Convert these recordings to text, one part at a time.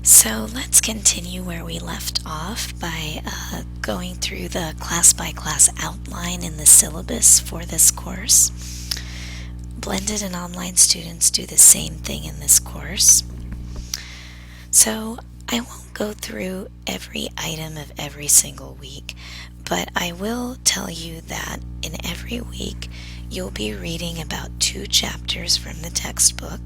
So let's continue where we left off by going through the class-by-class outline in the syllabus for this course. Blended and online students do the same thing in this course. So I won't go through every item of every single week, but I will tell you that in every week you'll be reading about 2 chapters from the textbook.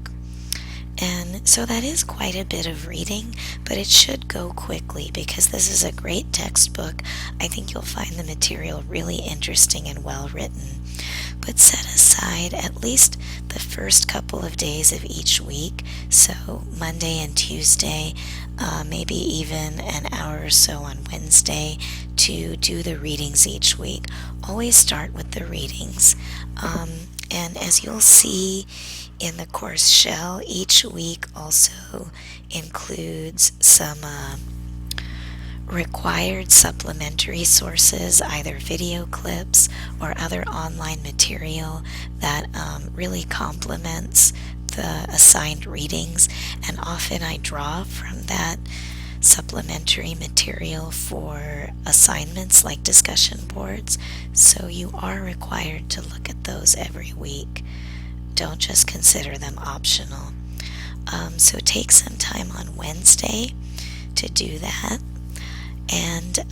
And so that is quite a bit of reading, but it should go quickly because this is a great textbook. I think you'll find the material really interesting and well written. But set aside at least the first couple of days of each week, so Monday and Tuesday, maybe even an hour or so on Wednesday to do the readings each week. Always start with the readings. And as you'll see in the course shell, each week also includes some required supplementary sources, either video clips or other online material that really complements the assigned readings. And often I draw from that supplementary material for assignments like discussion boards, so you are required to look at those every week. Don't just consider them optional. So take some time on Wednesday to do that, and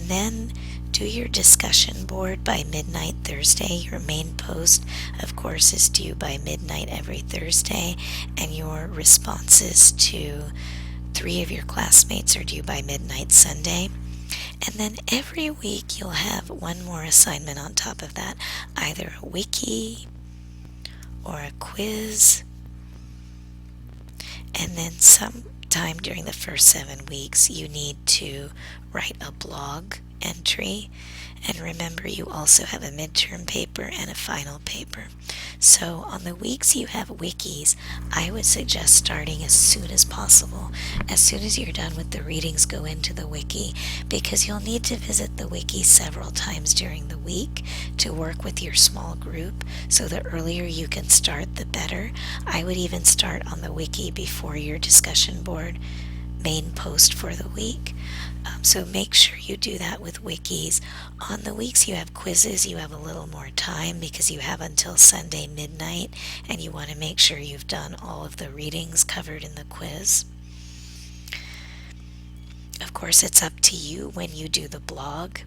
then do your discussion board by midnight Thursday. Your main post, of course, is due by midnight every Thursday, and your responses to 3 of your classmates are due by midnight Sunday. And then every week you'll have one more assignment on top of that, either a wiki or a quiz. And then sometime during the first 7 weeks you need to write a blog entry. And remember, you also have a midterm paper and a final paper. So on the weeks you have wikis, I would suggest starting as soon as possible. As soon as you're done with the readings, go into the wiki, because you'll need to visit the wiki several times during the week to work with your small group. So the earlier you can start, the better. I would even start on the wiki before your discussion board main post for the week. So make sure you do that with wikis. On the weeks you have quizzes, you have a little more time because you have until Sunday midnight, and you want to make sure you've done all of the readings covered in the quiz. Of course, it's up to you when you do the blog.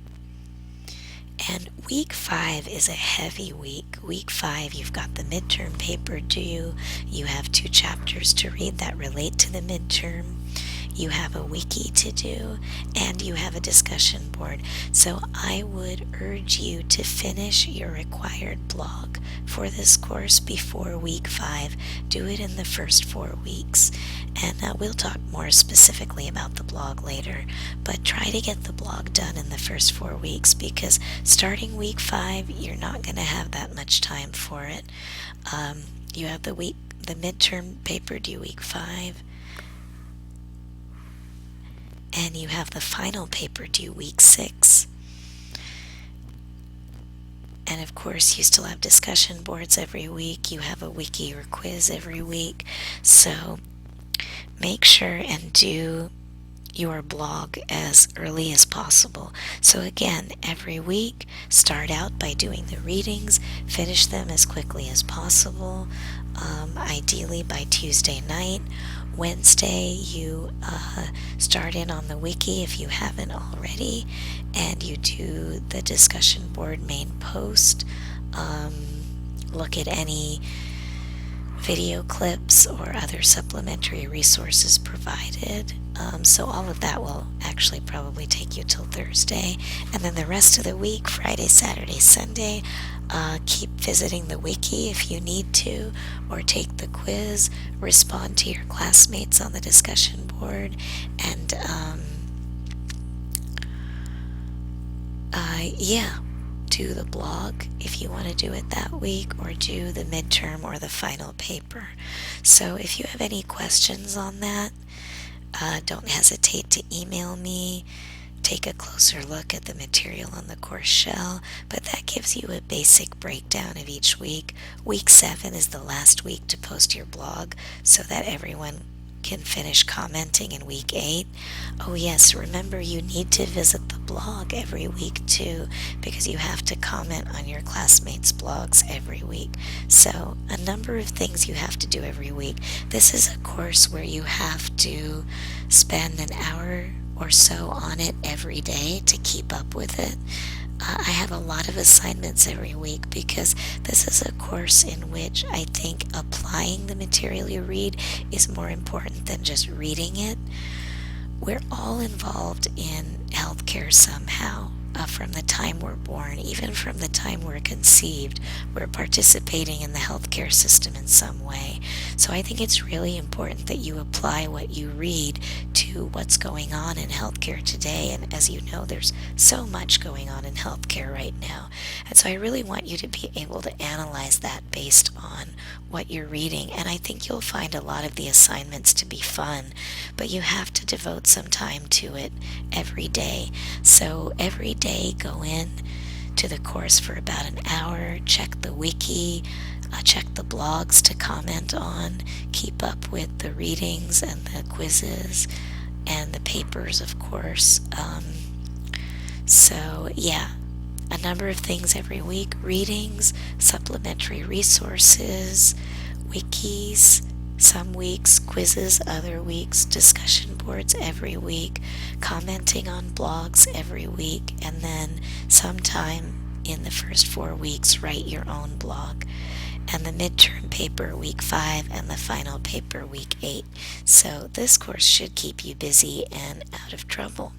And week 5 is a heavy week. Week 5, you've got the midterm paper due. You have 2 chapters to read that relate to the midterm. You have a wiki to do, and you have a discussion board. So I would urge you to finish your required blog for this course before week 5. Do it in the first 4 weeks. And we'll talk more specifically about the blog later. But try to get the blog done in the first 4 weeks, because starting week 5, you're not going to have that much time for it. You have the midterm paper due week 5. And you have the final paper due week 6. And of course, you still have discussion boards every week. You have a wiki or quiz every week. So make sure and do your blog as early as possible. So again, every week, start out by doing the readings, finish them as quickly as possible, ideally by Tuesday night. Wednesday, you start in on the wiki if you haven't already, and you do the discussion board main post. Look at any video clips or other supplementary resources provided. So all of that will actually probably take you till Thursday. And then the rest of the week, Friday, Saturday, Sunday, keep visiting the wiki if you need to, or take the quiz, respond to your classmates on the discussion board, and do the blog if you want to do it that week, or do the midterm or the final paper. So if you have any questions on that, don't hesitate to email me. Take a closer look at the material on the course shell, but that gives you a basic breakdown of each week. Week 7 is the last week to post your blog so that everyone can finish commenting in week 8. Oh yes, remember you need to visit the blog every week too, because you have to comment on your classmates' blogs every week. So a number of things you have to do every week. This is a course where you have to spend an hour or so on it every day to keep up with it. I have a lot of assignments every week because this is a course in which I think applying the material you read is more important than just reading it. We're all involved in healthcare somehow. From the time we're born, even from the time we're conceived, we're participating in the healthcare system in some way. So I think it's really important that you apply what you read to what's going on in healthcare today. And as you know, there's so much going on in healthcare right now. And so I really want you to be able to analyze that based on what you're reading. And I think you'll find a lot of the assignments to be fun, but you have to devote some time to it every day. So every day, go in to the course for about an hour, check the wiki, check the blogs to comment on, keep up with the readings and the quizzes and the papers, of course. So yeah, a number of things every week: readings, supplementary resources, wikis, some weeks quizzes, other weeks discussion boards every week, commenting on blogs every week, and then sometime in the first 4 weeks write your own blog. And the midterm paper week 5 and the final paper week 8. So this course should keep you busy and out of trouble.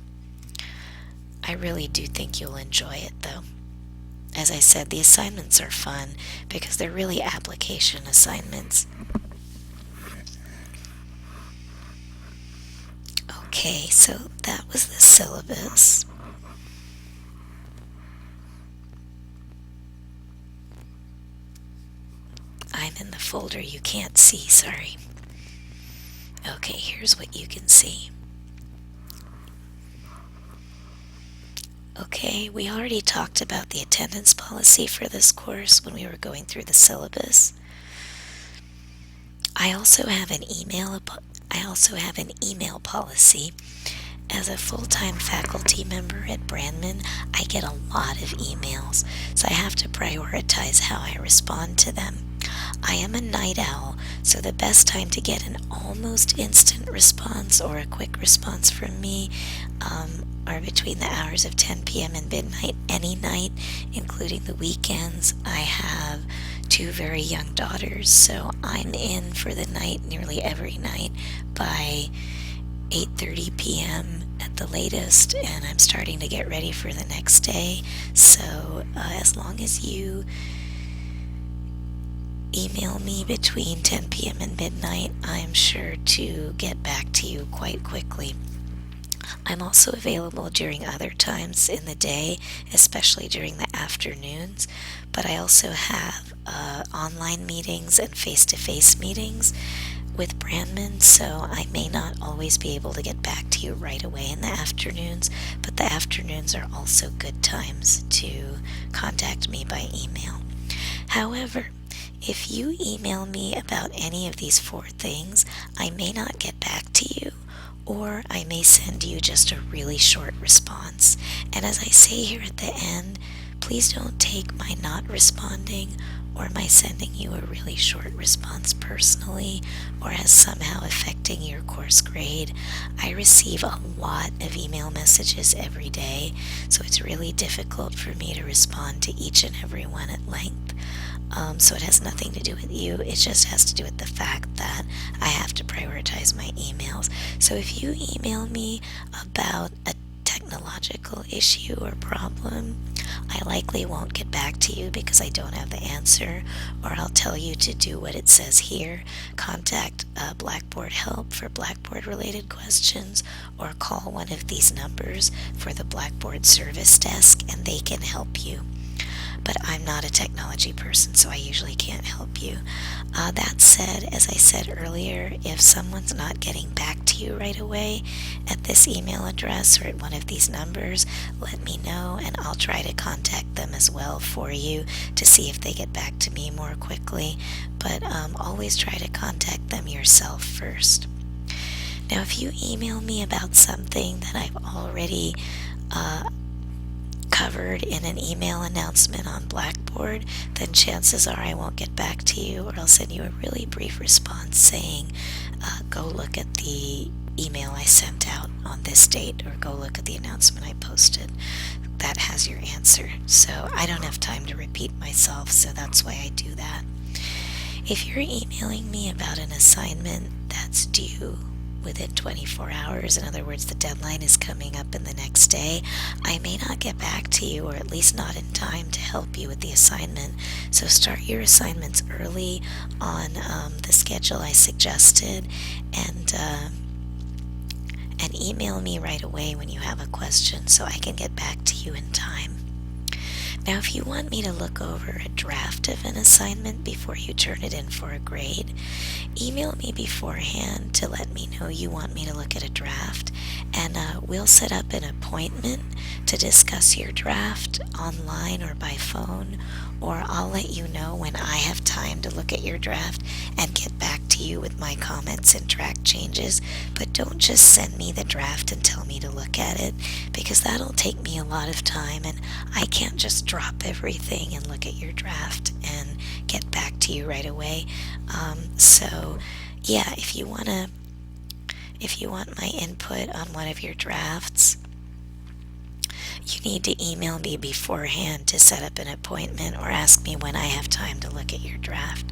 I really do think you'll enjoy it though. As I said, the assignments are fun because they're really application assignments. Okay, so that was the syllabus. I'm in the folder you can't see, sorry. Okay, here's what you can see. Okay, we already talked about the attendance policy for this course when we were going through the syllabus. I also have an email policy. As a full-time faculty member at Brandman, I get a lot of emails, so I have to prioritize how I respond to them. I am a night owl, so the best time to get an almost instant response or a quick response from me are between the hours of 10 p.m. and midnight any night, including the weekends. I have 2 very young daughters, so I'm in for the night nearly every night by 8:30 p.m. at the latest, and I'm starting to get ready for the next day. So as long as you email me between 10 p.m. and midnight, I'm sure to get back to you quite quickly. I'm also available during other times in the day, especially during the afternoons, but I also have online meetings and face-to-face meetings with Brandman, so I may not always be able to get back to you right away in the afternoons, but the afternoons are also good times to contact me by email. However, if you email me about any of these 4 things, I may not get back to you, or I may send you just a really short response. And as I say here at the end, please don't take my not responding or my sending you a really short response personally or as somehow affecting your course grade. I receive a lot of email messages every day, so it's really difficult for me to respond to each and every one at length. So it has nothing to do with you. It just has to do with the fact that I have to prioritize my emails. So if you email me about a technological issue or problem, I likely won't get back to you because I don't have the answer, or I'll tell you to do what it says here: contact Blackboard help for Blackboard related questions, or call one of these numbers for the Blackboard service desk and they can help you. But I'm not a technology person, so I usually can't help you. That said, as I said earlier, if someone's not getting back to you right away at this email address or at one of these numbers, let me know and I'll try to contact them as well for you to see if they get back to me more quickly. But always try to contact them yourself first. Now, if you email me about something that I've already covered in an email announcement on Blackboard, then chances are I won't get back to you, or I'll send you a really brief response saying, go look at the email I sent out on this date, or go look at the announcement I posted. That has your answer. So I don't have time to repeat myself, so that's why I do that. If you're emailing me about an assignment that's due within 24 hours, in other words, the deadline is coming up in the next day, I may not get back to you, or at least not in time to help you with the assignment. So start your assignments early on the schedule I suggested, and email me right away when you have a question so I can get back to you in time. Now, if you want me to look over a draft of an assignment before you turn it in for a grade, email me beforehand to let me know you want me to look at a draft, and we'll set up an appointment to discuss your draft online or by phone, or I'll let you know when I have time to look at your draft and get back to you with my comments and track changes. But don't just send me the draft and tell me to look at it, because that'll take me a lot of time, and I can't just drop everything and look at your draft and get back to you right away. So yeah, if you want my input on one of your drafts, you need to email me beforehand to set up an appointment, or ask me when I have time to look at your draft.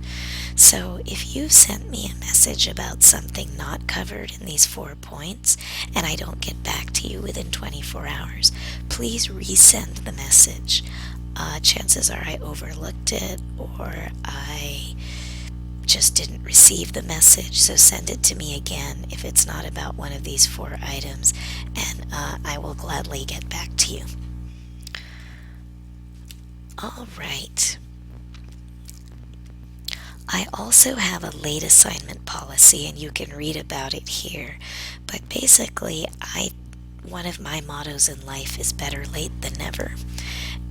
So if you sent me a message about something not covered in these 4 points and I don't get back to you within 24 hours, please resend the message. Chances are I overlooked it, or I just didn't receive the message, so send it to me again if it's not about one of these 4 items, and I will gladly get back to you. All right. I also have a late assignment policy, and you can read about it here. But basically, one of my mottos in life is better late than never.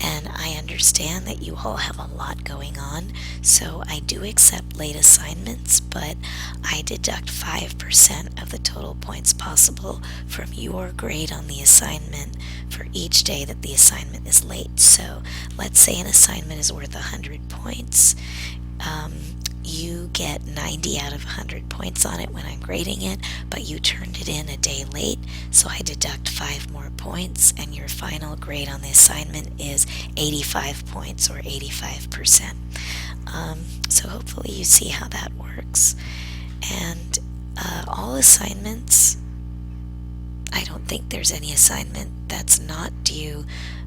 And I understand that you all have a lot going on, so I do accept late assignments, but I deduct 5% of the total points possible from your grade on the assignment for each day that the assignment is late. So let's say an assignment is worth 100 points. You get 90 out of 100 points on it when I'm grading it, but you turned it in a day late, so I deduct 5 more points, and your final grade on the assignment is 85 points, or 85%. So hopefully you see how that works. And all assignments, I don't think there's any assignment that's not due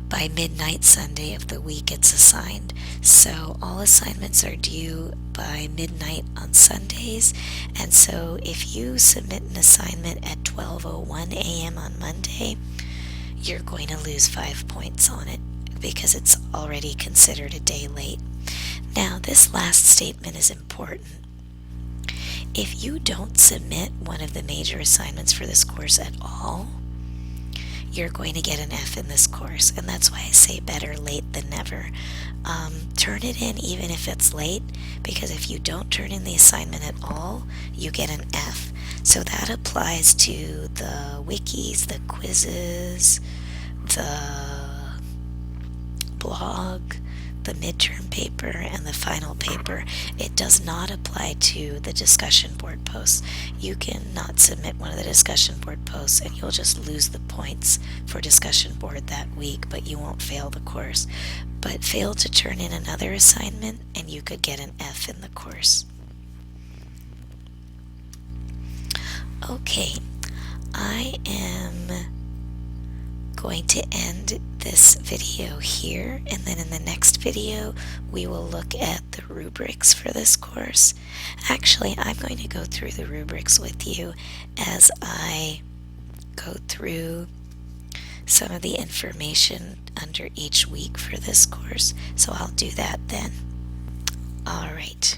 by midnight Sunday of the week it's assigned. So all assignments are due by midnight on Sundays, and so if you submit an assignment at 12:01 a.m. on Monday, you're going to lose 5 points on it because it's already considered a day late. Now, this last statement is important. If you don't submit one of the major assignments for this course at all, you're going to get an F in this course, and that's why I say better late than never. Turn it in even if it's late, because if you don't turn in the assignment at all, you get an F. So that applies to the wikis, the quizzes, the blog, the midterm paper, and the final paper. It does not apply to the discussion board posts. You can not submit one of the discussion board posts, and you'll just lose the points for discussion board that week, but you won't fail the course. But fail to turn in another assignment, and you could get an F in the course. Okay, I am going to end this video here, and then in the next video we will look at the rubrics for this course. Actually, I'm going to go through the rubrics with you as I go through some of the information under each week for this course, so I'll do that then. All right.